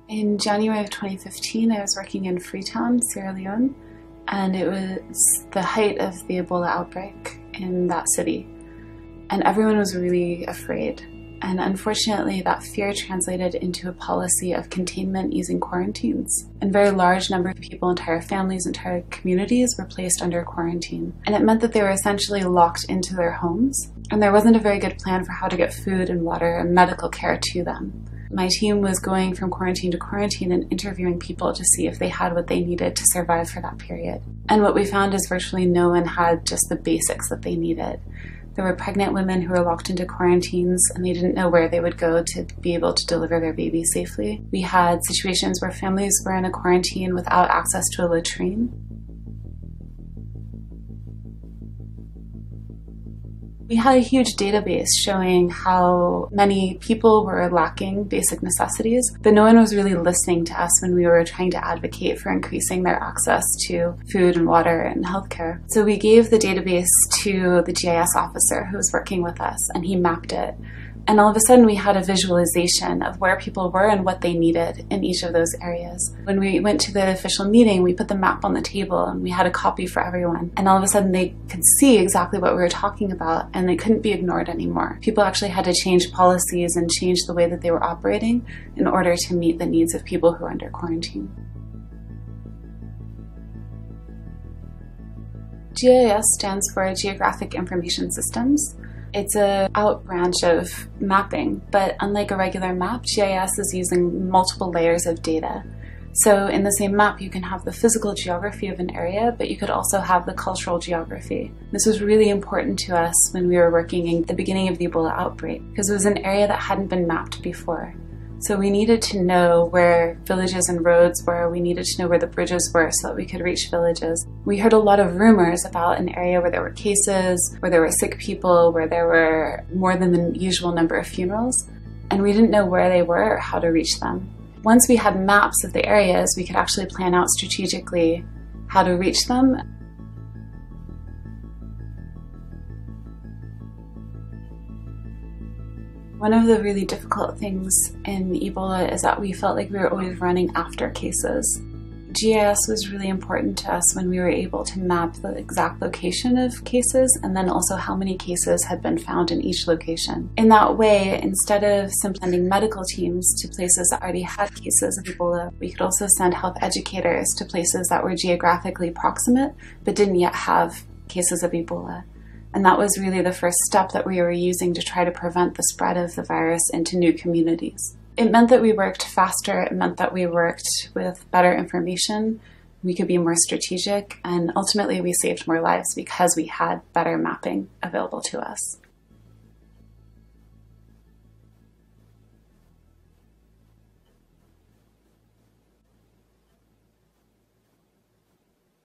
In January of 2015, I was working in Freetown, Sierra Leone, and it was the height of the Ebola outbreak in that city. And everyone was really afraid. And unfortunately, that fear translated into a policy of containment using quarantines. And a very large number of people, entire families, entire communities were placed under quarantine. And it meant that they were essentially locked into their homes. And there wasn't a very good plan for how to get food and water and medical care to them. My team was going from quarantine to quarantine and interviewing people to see if they had what they needed to survive for that period. And what we found is virtually no one had just the basics that they needed. There were pregnant women who were locked into quarantines and they didn't know where they would go to be able to deliver their baby safely. We had situations where families were in a quarantine without access to a latrine. We had a huge database showing how many people were lacking basic necessities, but no one was really listening to us when we were trying to advocate for increasing their access to food and water and healthcare. So we gave the database to the GIS officer who was working with us, and he mapped it. And all of a sudden we had a visualization of where people were and what they needed in each of those areas. When we went to the official meeting, we put the map on the table and we had a copy for everyone. And all of a sudden they could see exactly what we were talking about and they couldn't be ignored anymore. People actually had to change policies and change the way that they were operating in order to meet the needs of people who are under quarantine. GIS stands for Geographic Information Systems. It's an out branch of mapping, but unlike a regular map, GIS is using multiple layers of data. So in the same map, you can have the physical geography of an area, but you could also have the cultural geography. This was really important to us when we were working in the beginning of the Ebola outbreak, because it was an area that hadn't been mapped before. So we needed to know where villages and roads were, we needed to know where the bridges were so that we could reach villages. We heard a lot of rumors about an area where there were cases, where there were sick people, where there were more than the usual number of funerals, and we didn't know where they were or how to reach them. Once we had maps of the areas, we could actually plan out strategically how to reach them. One of the really difficult things in Ebola is that we felt like we were always running after cases. GIS was really important to us when we were able to map the exact location of cases and then also how many cases had been found in each location. In that way, instead of simply sending medical teams to places that already had cases of Ebola, we could also send health educators to places that were geographically proximate but didn't yet have cases of Ebola. And that was really the first step that we were using to try to prevent the spread of the virus into new communities. It meant that we worked faster, it meant that we worked with better information, we could be more strategic, and ultimately we saved more lives because we had better mapping available to us.